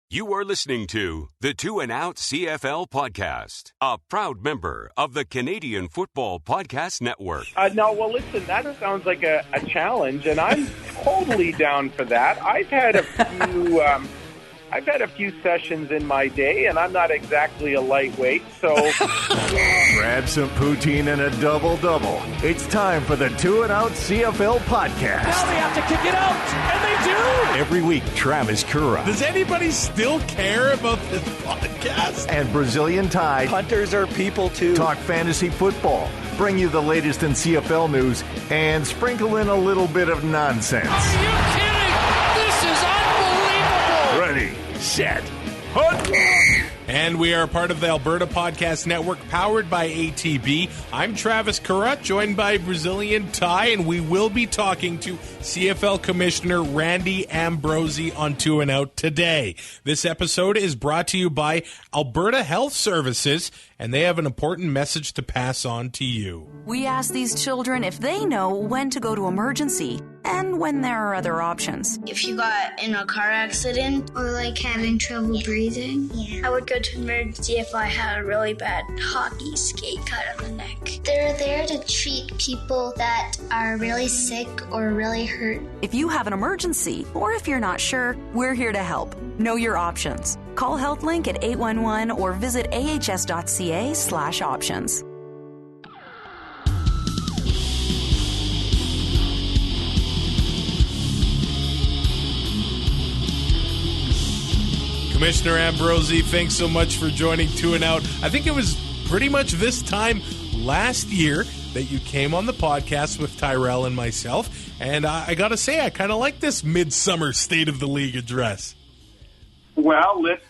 You are listening to the 2 and Out CFL podcast, a proud member of the Canadian Football Podcast Network. Well, listen, that sounds like a challenge, and I'm totally down for that. I've had a few sessions in my day, and I'm not exactly a lightweight, so... Grab some poutine and a double-double. It's time for the 2 and Out CFL podcast. Now they have to kick it out, and they do! Every week, Travis Currah. Does anybody still care about this podcast? And Brazilian Ty. Punters are people, too. Talk fantasy football, bring you the latest in CFL news, and sprinkle in a little bit of nonsense. Are you kidding? This is unbelievable! Ready, set, hunt! And we are part of the Alberta Podcast Network, powered by ATB. I'm Travis Currah, joined by Brazilian Ty, and we will be talking to CFL Commissioner Randy Ambrosie on 2 and Out today. This episode is brought to you by Alberta Health Services, and they have an important message to pass on to you. We ask these children if they know when to go to emergency and when there are other options. If you got in a car accident or like having trouble breathing, I would go to emergency if I had a really bad hockey skate cut on the neck. They're there to treat people that are really sick or really hurt. If you have an emergency or if you're not sure, we're here to help. Know your options. Call HealthLink at 811 or visit ahs.ca/options. Commissioner Ambrosie, thanks so much for joining 2 and Out. I think it was pretty much this time last year that you came on the podcast with Tyrell and myself, and I got to say, I kind of like this midsummer State of the League address. Well, let's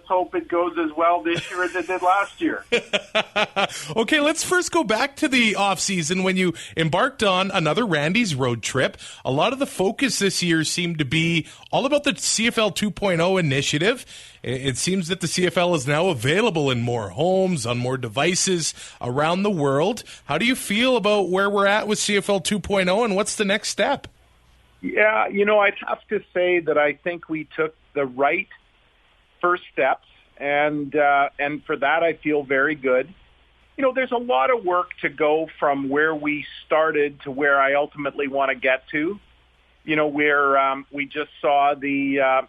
hope it goes as well this year as it did last year. Okay, let's first go back to the offseason when you embarked on another Randy's Road trip. A lot of the focus this year seemed to be all about the CFL 2.0 initiative. It seems that the CFL is now available in more homes, on more devices around the world. How do you feel about where we're at with CFL 2.0, and what's the next step? Yeah, I'd have to say that I think we took the right first steps, and for that I feel very good. There's a lot of work to go from where we started to where I ultimately want to get to. Where we just saw the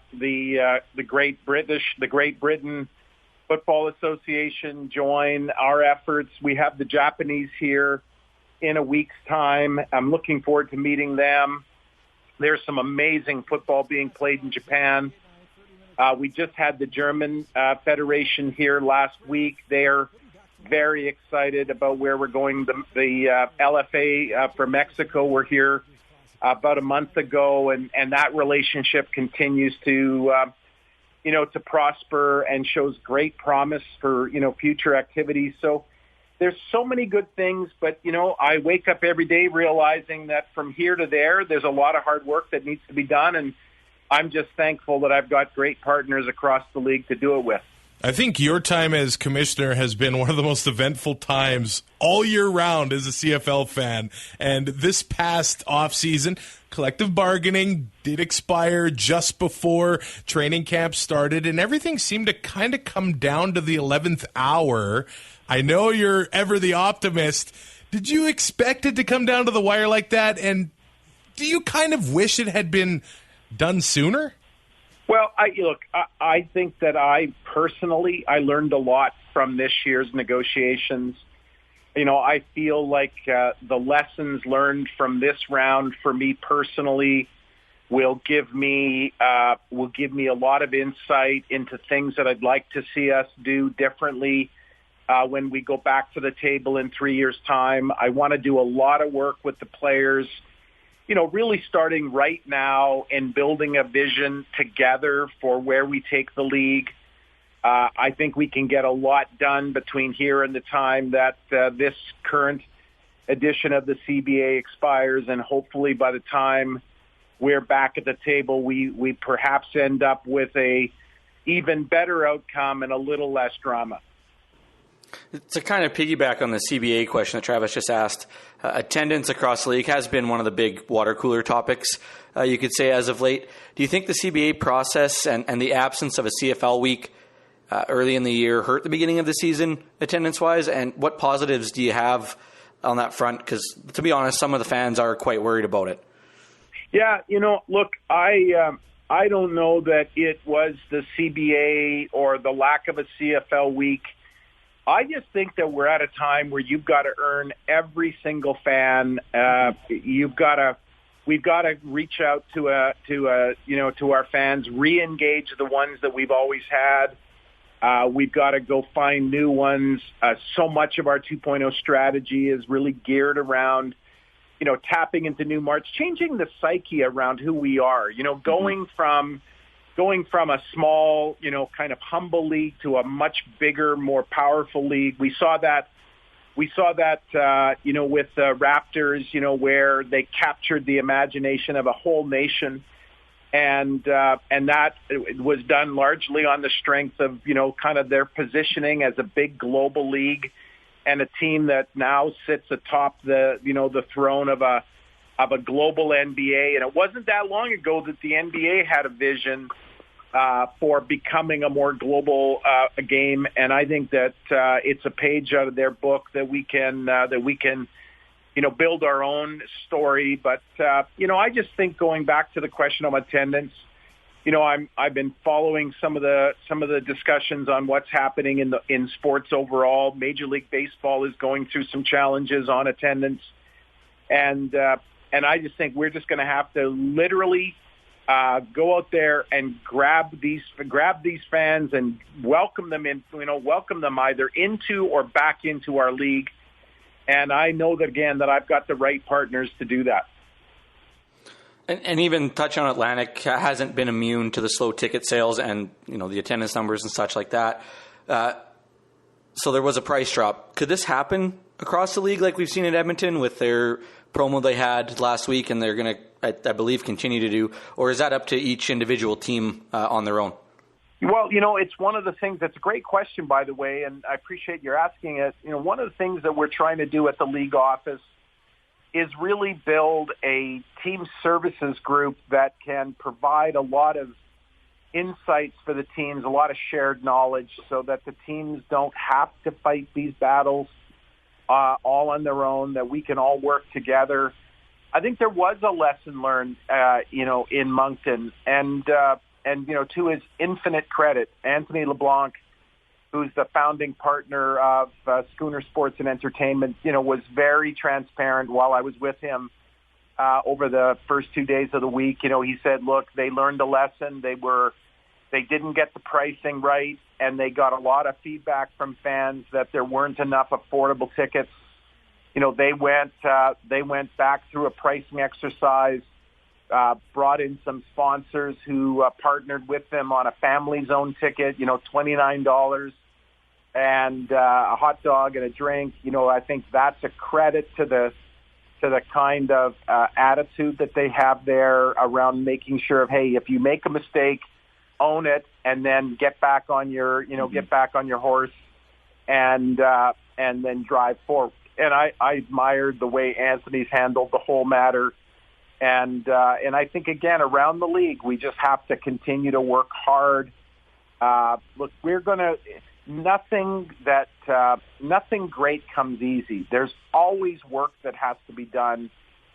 Great Britain Football Association join our efforts. We have the Japanese here in a week's time. I'm looking forward to meeting them. There's some amazing football being played in Japan. We just had the German Federation here last week. They're very excited about where we're going. The LFA for Mexico were here about a month ago, and that relationship continues to prosper and shows great promise for, future activities. So there's so many good things, but, I wake up every day realizing that from here to there's a lot of hard work that needs to be done, and I'm just thankful that I've got great partners across the league to do it with. I think your time as commissioner has been one of the most eventful times all year round as a CFL fan. And this past offseason, collective bargaining did expire just before training camp started, and everything seemed to kind of come down to the 11th hour. I know you're ever the optimist. Did you expect it to come down to the wire like that? And do you kind of wish it had been done sooner? Well, I think that I learned a lot from this year's negotiations. I feel like the lessons learned from this round for me personally will give me a lot of insight into things that I'd like to see us do differently when we go back to the table in 3 years' time. I want to do a lot of work with the players, really starting right now and building a vision together for where we take the league. I think we can get a lot done between here and the time that this current edition of the CBA expires, and hopefully by the time we're back at the table, we perhaps end up with a even better outcome and a little less drama. To kind of piggyback on the CBA question that Travis just asked, attendance across the league has been one of the big water cooler topics, you could say, as of late. Do you think the CBA process and the absence of a CFL week early in the year hurt the beginning of the season attendance-wise? And what positives do you have on that front? Because, to be honest, some of the fans are quite worried about it. Yeah, look, I don't know that it was the CBA or the lack of a CFL week. I just think that we're at a time where you've got to earn every single fan. We've got to reach out to our fans, re-engage the ones that we've always had. We've got to go find new ones. So much of our 2.0 strategy is really geared around, tapping into new markets, changing the psyche around who we are. Going from a small, kind of humble league to a much bigger, more powerful league. We saw that with the Raptors, where they captured the imagination of a whole nation. And that was done largely on the strength of, kind of their positioning as a big global league and a team that now sits atop the throne of a global NBA. And it wasn't that long ago that the NBA had a vision for becoming a more global game. And I think that it's a page out of their book that we can build our own story. But, I just think going back to the question of attendance, I've been following some of the discussions on what's happening in sports overall. Major League Baseball is going through some challenges on attendance. And I just think we're just going to have to literally go out there and grab these fans and welcome them either into or back into our league. And I know that I've got the right partners to do that. And even touch on Atlantic hasn't been immune to the slow ticket sales and, the attendance numbers and such like that. So there was a price drop. Could this happen across the league like we've seen in Edmonton with their promo they had last week and they're going to, I believe, continue to do? Or is that up to each individual team on their own? Well, it's one of the things that's a great question, by the way, and I appreciate your asking it. One of the things that we're trying to do at the league office is really build a team services group that can provide a lot of insights for the teams, a lot of shared knowledge so that the teams don't have to fight these battles all on their own, that we can all work together. I think there was a lesson learned, in Moncton. And to his infinite credit, Anthony LeBlanc, who's the founding partner of Schooner Sports and Entertainment, was very transparent while I was with him over the first 2 days of the week. He said, look, they learned a lesson. They didn't get the pricing right, and they got a lot of feedback from fans that there weren't enough affordable tickets. They went back through a pricing exercise, brought in some sponsors who partnered with them on a family zone ticket, $29 and a hot dog and a drink. I think that's a credit to the kind of attitude that they have there around making sure of, hey, if you make a mistake, own it, and then get back on your horse and then drive forward. And I admired the way Anthony's handled the whole matter. And I think, again, around the league, we just have to continue to work hard. Look, nothing great comes easy. There's always work that has to be done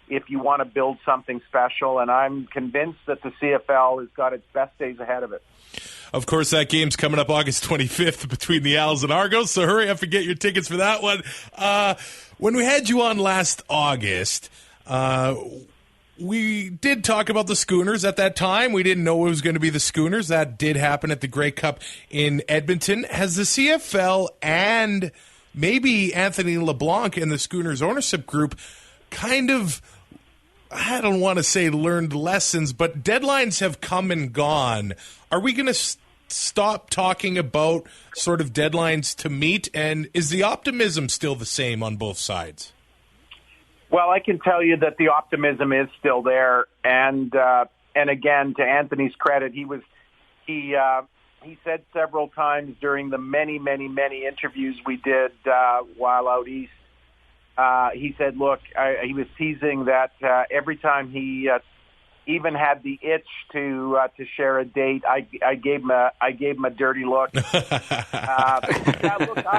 if you want to build something special. And I'm convinced that the CFL has got its best days ahead of it. Of course, that game's coming up August 25th between the Owls and Argos, so hurry up and get your tickets for that one. When we had you on last August, we did talk about the Schooners at that time. We didn't know it was going to be the Schooners. That did happen at the Grey Cup in Edmonton. Has the CFL and maybe Anthony LeBlanc and the Schooners ownership group kind of, I don't want to say learned lessons, but deadlines have come and gone. Are we going to stop talking about sort of deadlines to meet? And is the optimism still the same on both sides? Well, I can tell you that the optimism is still there. And again, to Anthony's credit, he several times during the many, many, many interviews we did while out east, he said, look, he was teasing that every time he even had the itch to share a date, I gave him a dirty look. Look,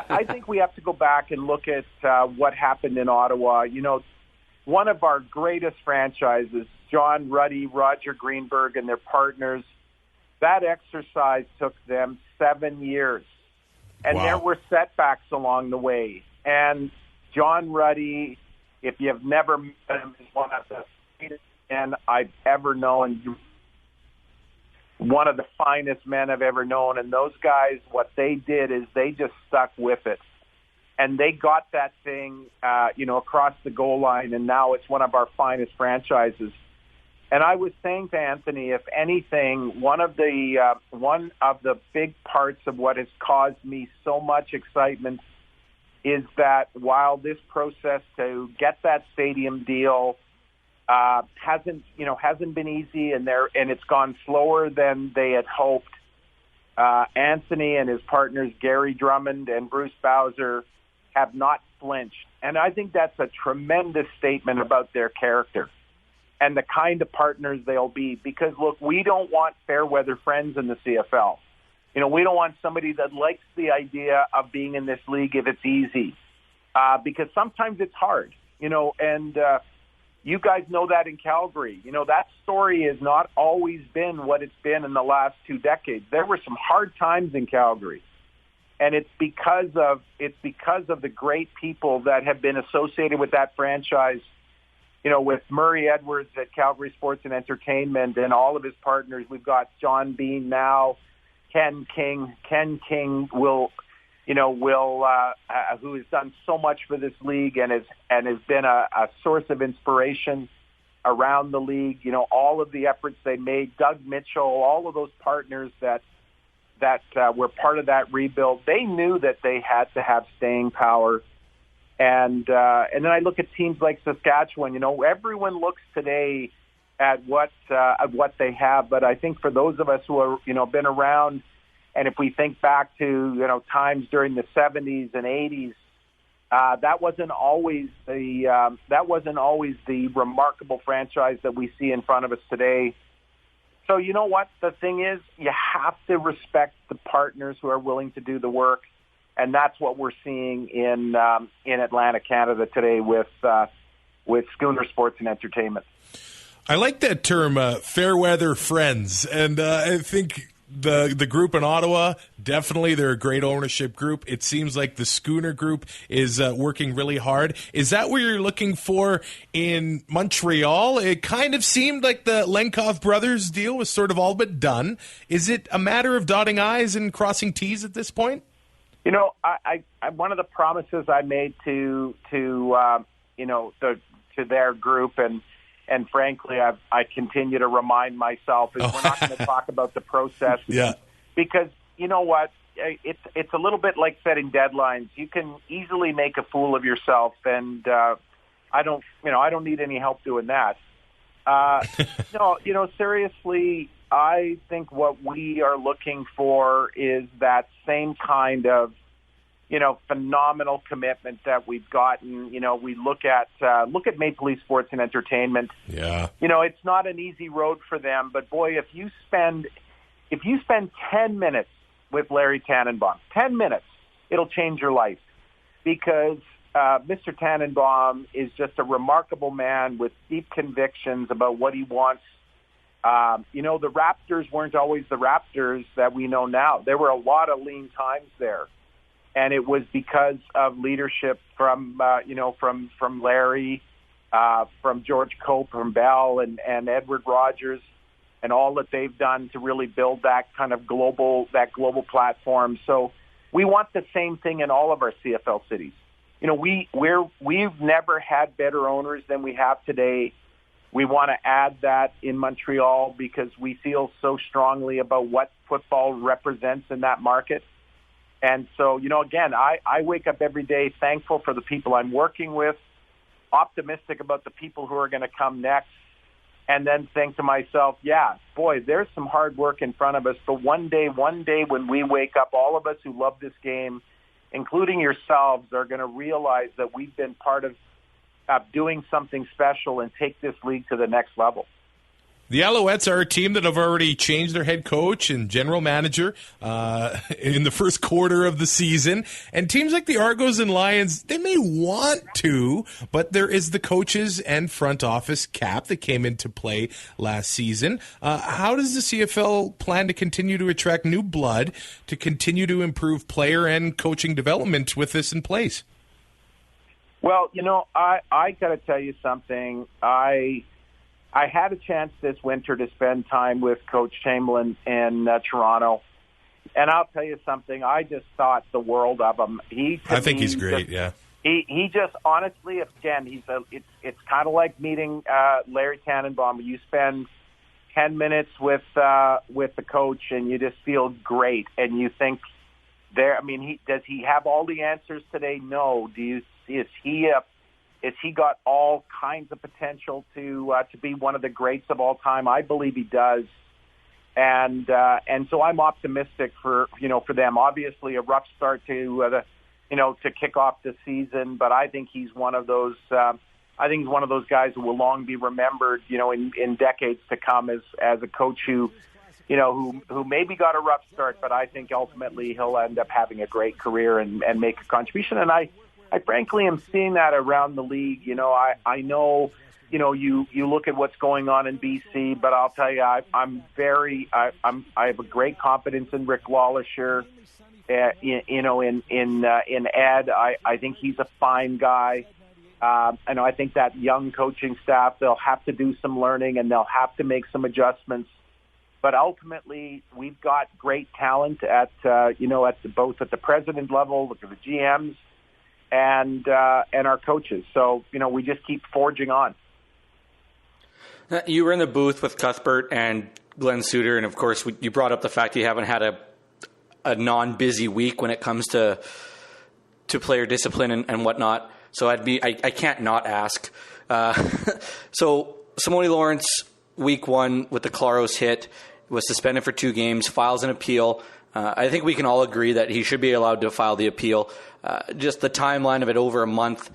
I think we have to go back and look at what happened in Ottawa. You know, one of our greatest franchises, John Ruddy, Roger Greenberg, and their partners, that exercise took them 7 years. And there were setbacks along the way. And John Ruddy, if you have never met him, is one of the greatest men I've ever known. One of the finest men I've ever known. And those guys, what they did is they just stuck with it. And they got that thing, across the goal line, and now it's one of our finest franchises. And I was saying to Anthony, if anything, one of the big parts of what has caused me so much excitement is that while this process to get that stadium deal hasn't been easy, and it's gone slower than they had hoped, Anthony and his partners Gary Drummond and Bruce Bowser have not flinched, and I think that's a tremendous statement about their character and the kind of partners they'll be. Because, look, we don't want fair weather friends in the CFL. You know, we don't want somebody that likes the idea of being in this league if it's easy, because sometimes it's hard, and you guys know that in Calgary. You know, that story has not always been what it's been in the last 2 decades. There were some hard times in Calgary, and it's because of the great people that have been associated with that franchise. You know, with Murray Edwards at Calgary Sports and Entertainment and all of his partners. We've got John Bean now, Ken King. Ken King who has done so much for this league and has been a source of inspiration around the league. You know, all of the efforts they made, Doug Mitchell, all of those partners that were part of that rebuild, they knew that they had to have staying power. And then I look at teams like Saskatchewan. You know, everyone looks today at what they have, but I think for those of us who are been around, and if we think back to times during the 70s and 80s, that wasn't always the remarkable franchise that we see in front of us today. So you know what the thing is, you have to respect the partners who are willing to do the work. And that's what we're seeing in Atlantic Canada today with Schooner Sports and Entertainment. I like that term, fair weather friends, and I think the group in Ottawa, definitely they're a great ownership group. It seems like the Schooner group is working really hard. Is that what you're looking for in Montreal? It kind of seemed like the Lenkoff brothers deal was sort of all but done. Is it a matter of dotting I's and crossing T's at this point? You know, I one of the promises I made to their group, and frankly, I continue to remind myself is we're not going to talk about the process, because you know what, it's a little bit like setting deadlines. You can easily make a fool of yourself, and I don't need any help doing that. No, seriously. I think what we are looking for is that same kind of, phenomenal commitment that we've gotten. You know, we look at Maple Leaf Sports and Entertainment. Yeah. You know, it's not an easy road for them, but boy, if you spend 10 minutes with Larry Tannenbaum, 10 minutes, it'll change your life, because Mr. Tannenbaum is just a remarkable man with deep convictions about what he wants. The Raptors weren't always the Raptors that we know now. There were a lot of lean times there, and it was because of leadership from Larry, from George Cope, from Bell, and Edward Rogers, and all that they've done to really build that kind of global platform. So we want the same thing in all of our CFL cities. You know, we've never had better owners than we have today. We want to add that in Montreal because we feel so strongly about what football represents in that market. And so, again, I wake up every day thankful for the people I'm working with, optimistic about the people who are going to come next. and then think to myself, yeah, boy, there's some hard work in front of us. But one day when we wake up, all of us who love this game, including yourselves, are going to realize that we've been part of doing something special and take this league to the next level. The Alouettes are a team that have already changed their head coach and general manager in the first quarter of the season. And teams like the Argos and Lions, they may want to, but there is the coaches and front office cap that came into play last season. How does the CFL plan to continue to attract new blood to continue to improve player and coaching development with this in place? Well, I got to tell you something. I had a chance this winter to spend time with Coach Chamberlain in Toronto, and I'll tell you something. I just thought the world of him. I think he's great. Yeah, he just honestly, again, it's kind of like meeting Larry Tannenbaum. You spend 10 minutes with the coach, and you just feel great, and you think there. I mean, does he have all the answers today? No. Is he got all kinds of potential to be one of the greats of all time? I believe he does, and so I'm optimistic for them. Obviously, a rough start to kick off the season, but I think he's one of those. I think he's one of those guys who will long be remembered, in decades to come as a coach who maybe got a rough start, but I think ultimately he'll end up having a great career and make a contribution. And I frankly am seeing that around the league. I know, you look at what's going on in BC, but I'll tell you, I have a great confidence in Rick Lawlisher. In Ed, I think he's a fine guy. I think that young coaching staff, they'll have to do some learning and they'll have to make some adjustments. But ultimately, we've got great talent at both at the president level, look at the GMs, and our coaches. So, we just keep forging on. You were in the booth with Cuthbert and Glenn Suter, and of course, you brought up the fact you haven't had a non-busy week when it comes to player discipline and whatnot. So I can't not ask. So Simone Lawrence, week 1 with the Claros hit, was suspended for 2 games, files an appeal. I think we can all agree that he should be allowed to file the appeal. Just the timeline of it, over a month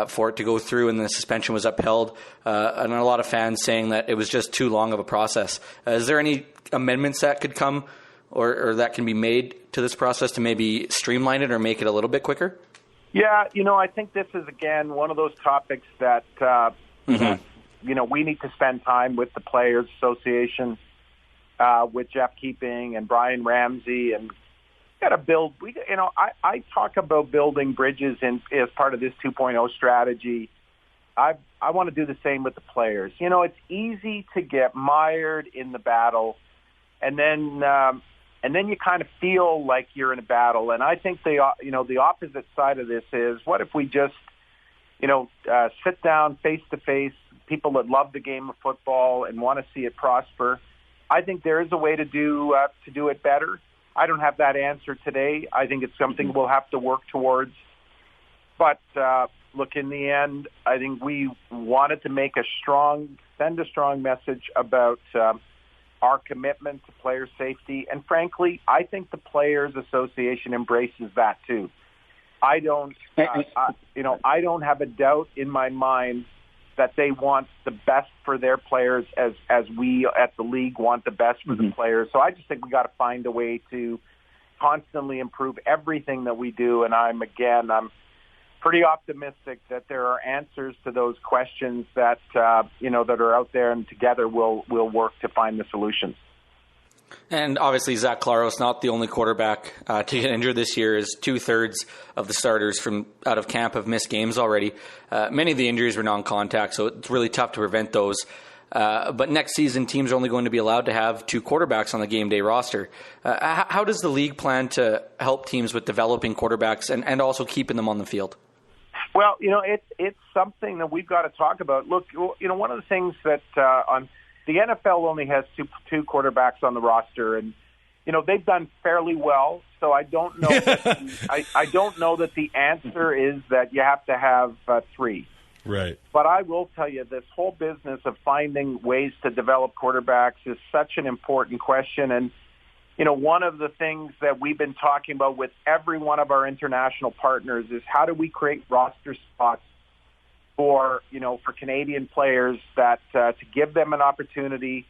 for it to go through and the suspension was upheld. And a lot of fans saying that it was just too long of a process. Is there any amendments that could come or that can be made to this process to maybe streamline it or make it a little bit quicker? Yeah, I think this is, again, one of those topics that, we need to spend time with the Players Association, with Jeff Keeping and Brian Ramsey, and got to build. I talk about building bridges as part of this 2.0 strategy. I want to do the same with the players. It's easy to get mired in the battle, and then you kind of feel like you're in a battle. And I think the opposite side of this is, what if we just sit down face to face, people that love the game of football and want to see it prosper. I think there is a way to do it better. I don't have that answer today. I think it's something we'll have to work towards. But look, in the end, I think we wanted to send a strong message about our commitment to player safety. And frankly, I think the Players Association embraces that too. I don't have a doubt in my mind that they want the best for their players as we at the league want the best for the players. So I just think we got to find a way to constantly improve everything that we do. And I'm pretty optimistic that there are answers to those questions that that are out there, and together we'll work to find the solutions. And obviously, Zach Claros, not the only quarterback to get injured this year, as 2/3 of the starters from out of camp have missed games already. Many of the injuries were non-contact, so it's really tough to prevent those. But next season, teams are only going to be allowed to have 2 quarterbacks on the game day roster. How does the league plan to help teams with developing quarterbacks and also keeping them on the field? Well, it's something that we've got to talk about. Look, one of the things that the NFL only has two quarterbacks on the roster, and they've done fairly well. So I don't know. I don't know that the answer is that you have to have 3. Right. But I will tell you, this whole business of finding ways to develop quarterbacks is such an important question. And, one of the things that we've been talking about with every one of our international partners is how do we create roster spots for Canadian players that to give them an opportunity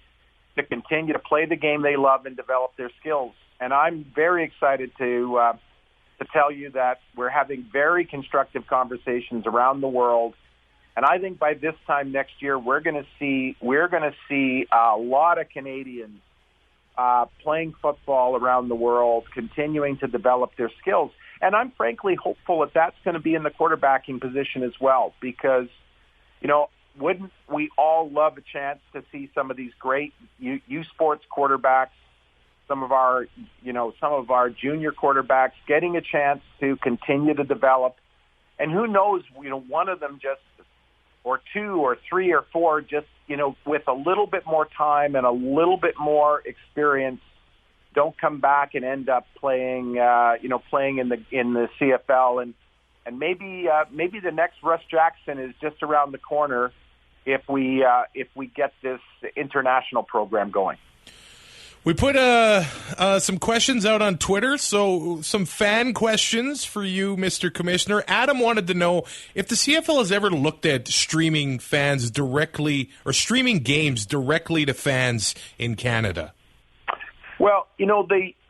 to continue to play the game they love and develop their skills. And I'm very excited to tell you that we're having very constructive conversations around the world. And I think by this time next year, we're going to see a lot of Canadians playing football around the world, continuing to develop their skills. And I'm frankly hopeful that that's going to be in the quarterbacking position as well, because, wouldn't we all love a chance to see some of these great U Sports quarterbacks, some of our junior quarterbacks getting a chance to continue to develop, and who knows, one of them just, or two or three or four, just, with a little bit more time and a little bit more experience, don't come back and end up playing in the CFL, and maybe the next Russ Jackson is just around the corner if we get this international program going. We put some questions out on Twitter, so some fan questions for you, Mr. Commissioner. Adam wanted to know if the CFL has ever looked at streaming fans directly or streaming games directly to fans in Canada. Well,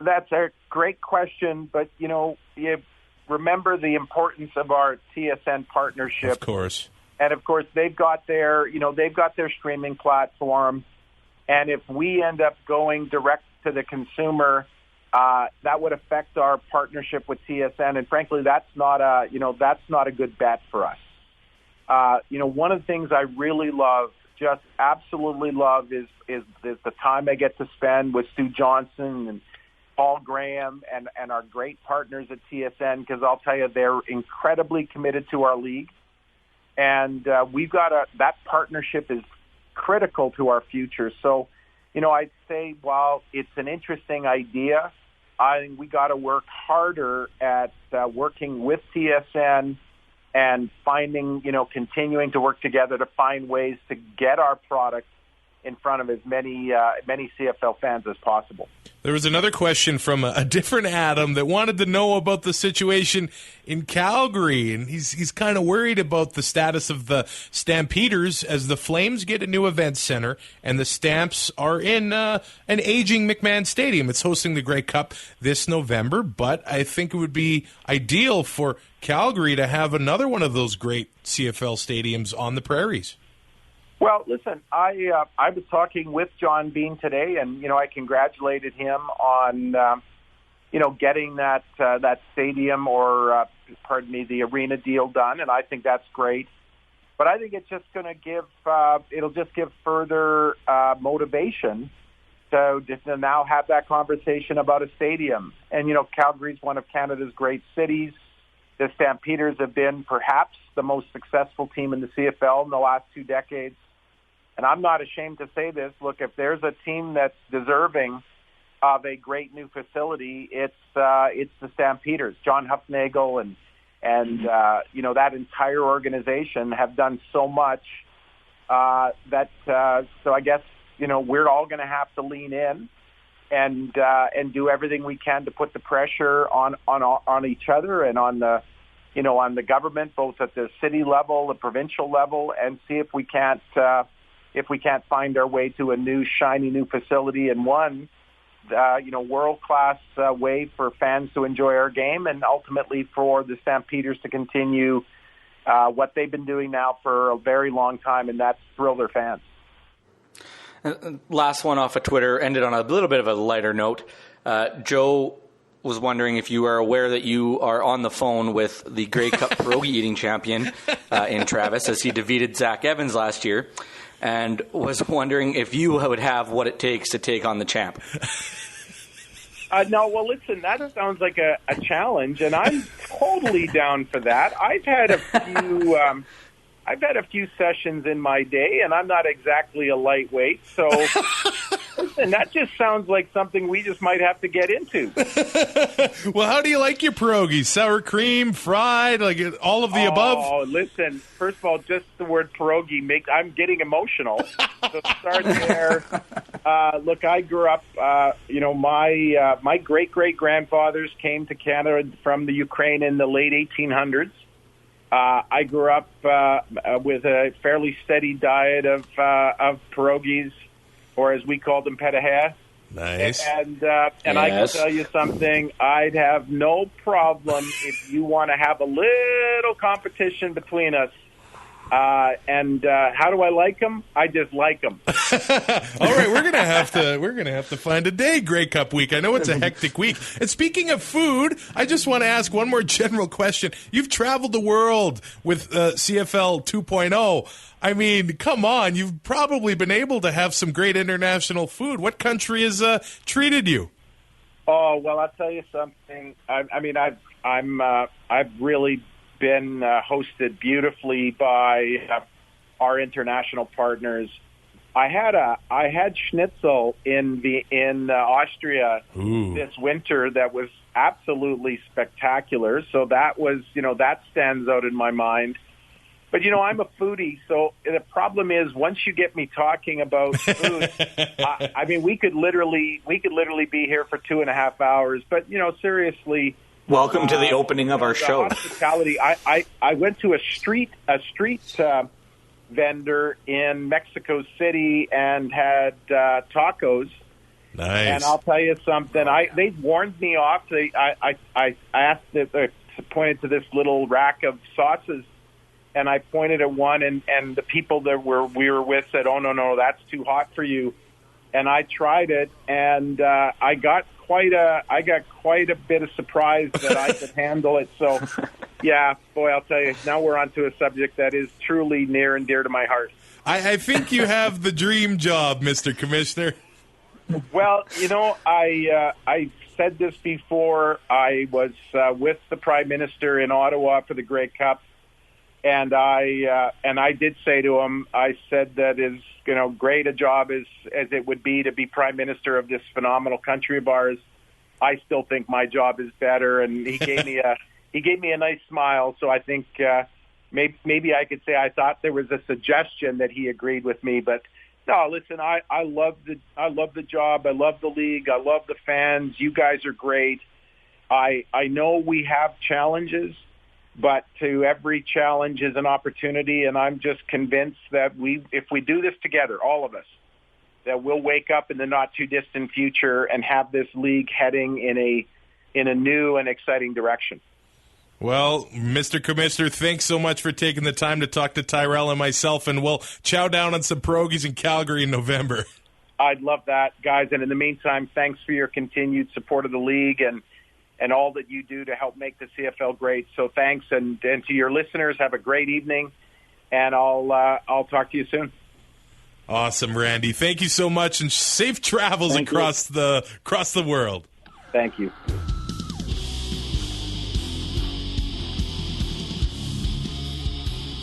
that's a great question, but, you remember the importance of our TSN partnership. Of course. And, of course, they've got their streaming platform. And if we end up going direct to the consumer, that would affect our partnership with TSN. And frankly, that's not a good bet for us. One of the things I really love, just absolutely love, is the time I get to spend with Stu Johnson and Paul Graham and our great partners at TSN, because I'll tell you, they're incredibly committed to our league. And that partnership is critical to our future. So, I'd say while it's an interesting idea, I think we got to work harder at working with TSN and finding, continuing to work together to find ways to get our product in front of as many CFL fans as possible. There was another question from a different Adam that wanted to know about the situation in Calgary, and he's kind of worried about the status of the Stampeders as the Flames get a new event center, and the Stamps are in an aging McMahon Stadium. It's hosting the Grey Cup this November, but I think it would be ideal for Calgary to have another one of those great CFL stadiums on the prairies. Well, listen, I was talking with John Bean today, and I congratulated him on getting that stadium or the arena deal done, and I think that's great. But I think it's just going to give further motivation to now have that conversation about a stadium. And Calgary's one of Canada's great cities. The Stampeders have been perhaps the most successful team in the CFL in the last 2 decades. And I'm not ashamed to say this. Look, if there's a team that's deserving of a great new facility, it's the Stampeders. John Hufnagel and that entire organization have done so much so I guess we're all going to have to lean in and do everything we can to put the pressure on each other and on the government, both at the city level, the provincial level, and see if we can't find our way to a new, shiny new facility and one, world-class way for fans to enjoy our game, and ultimately for the Stampeders to continue what they've been doing now for a very long time, and that's thrill their fans. Last one off of Twitter, ended on a little bit of a lighter note. Joe was wondering if you are aware that you are on the phone with the Grey Cup pierogi eating champion in Travis, as he defeated Zach Evans last year, and was wondering if you would have what it takes to take on the champ. No, well, listen, that sounds like a challenge, and I'm totally down for that. I've had a few sessions in my day, and I'm not exactly a lightweight, so listen, that just sounds like something we just might have to get into. Well, how do you like your pierogies? Sour cream, fried, like all of the above? Oh, listen, first of all, just the word pierogi, I'm getting emotional. So start there. Look, I grew up, my great-great-grandfathers came to Canada from the Ukraine in the late 1800s. I grew up with a fairly steady diet of pierogies, or as we called them, petahe. Nice. And I can tell you something, I'd have no problem if you want to have a little competition between us. And how do I like them? I just like them. All right, we're gonna have to find a day. Grey Cup week. I know it's a hectic week. And speaking of food, I just want to ask one more general question. You've traveled the world with CFL 2.0. I mean, come on, you've probably been able to have some great international food. What country has treated you? Oh well, I'll tell you something. I've really been hosted beautifully by our international partners. I had schnitzel in Austria this winter that was absolutely spectacular. So that was, that stands out in my mind. But I'm a foodie, so the problem is once you get me talking about food, I mean we could literally be here for 2.5 hours. But seriously. Welcome to the opening of our show. Hospitality. I went to a street vendor in Mexico City and had tacos. Nice. And I'll tell you something. They warned me off. I asked pointed to this little rack of sauces, and I pointed at one, and the people that we were with said, "Oh no, that's too hot for you." And I tried it, and I got quite a bit of surprise that I could handle it. So, yeah, boy, I'll tell you. Now we're on to a subject that is truly near and dear to my heart. I think you have the dream job, Mr. Commissioner. Well, I said this before. I was with the Prime Minister in Ottawa for the Grey Cup, and I did say to him, I said that as great a job as it would be to be Prime Minister of this phenomenal country of ours, I still think my job is better. And he gave me a nice smile. So I think maybe I could say I thought there was a suggestion that he agreed with me. But no, listen, I love the job. I love the league. I love the fans. You guys are great. I know we have challenges, but to every challenge is an opportunity, and I'm just convinced that if we do this together, all of us, that we'll wake up in the not-too-distant future and have this league heading in a new and exciting direction. Well, Mr. Commissioner, thanks so much for taking the time to talk to Tyrell and myself, and we'll chow down on some pierogies in Calgary in November. I'd love that, guys, and in the meantime, thanks for your continued support of the league and all that you do to help make the CFL great. So thanks, and to your listeners, have a great evening, and I'll talk to you soon. Awesome, Randy. Thank you so much, and safe travels across the world. Thank you.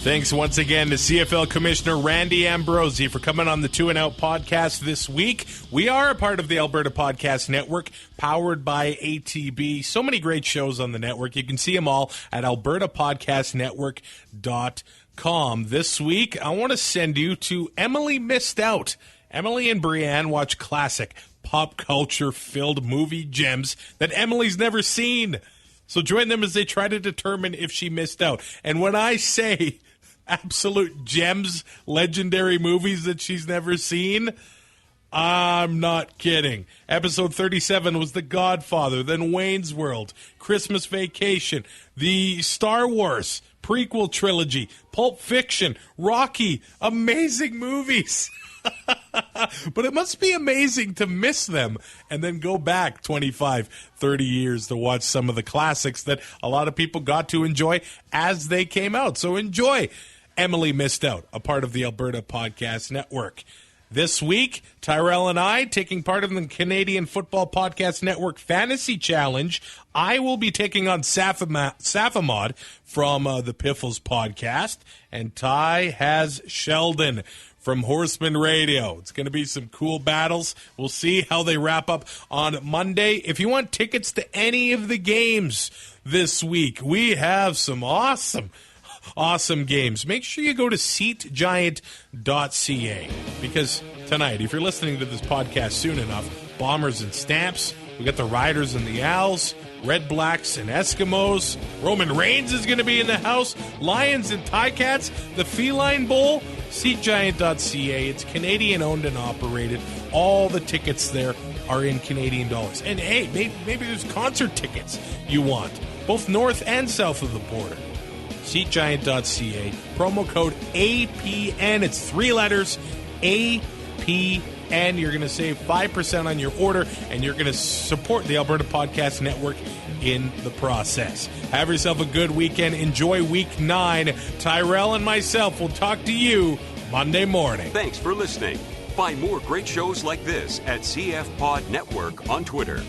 Thanks once again to CFL Commissioner Randy Ambrosie for coming on the 2 and Out podcast this week. We are a part of the Alberta Podcast Network, powered by ATB. So many great shows on the network. You can see them all at albertapodcastnetwork.com. This week, I want to send you to Emily Missed Out. Emily and Brianne watch classic pop culture-filled movie gems that Emily's never seen. So join them as they try to determine if she missed out. And when I say absolute gems, legendary movies that she's never seen, I'm not kidding. Episode 37 was The Godfather, then Wayne's World, Christmas Vacation, the Star Wars prequel trilogy, Pulp Fiction, Rocky. Amazing movies. But it must be amazing to miss them and then go back 25, 30 years to watch some of the classics that a lot of people got to enjoy as they came out. So enjoy Emily Missed Out, a part of the Alberta Podcast Network. This week, Tyrell and I, taking part in the Canadian Football Podcast Network Fantasy Challenge. I will be taking on Safamod from the Piffles podcast, and Ty has Sheldon from Horseman Radio. It's going to be some cool battles. We'll see how they wrap up on Monday. If you want tickets to any of the games this week, we have some awesome games. Make sure you go to seatgiant.ca, because tonight, if you're listening to this podcast soon enough, Bombers and Stamps, we got the Riders and the Owls, Red Blacks and Eskimos, Roman Reigns is going to be in the house, Lions and Ticats, the Feline Bowl, seatgiant.ca. It's Canadian owned and operated. All the tickets there are in Canadian dollars. And hey, maybe there's concert tickets you want, both north and south of the border. seatgiant.ca, promo code APN. It's 3 letters, APN. You're going to save 5% on your order, and you're going to support the Alberta Podcast Network in the process. Have yourself a good weekend. Enjoy Week 9. Tyrell and myself will talk to you Monday morning. Thanks for listening. Find more great shows like this at CF Pod Network on Twitter.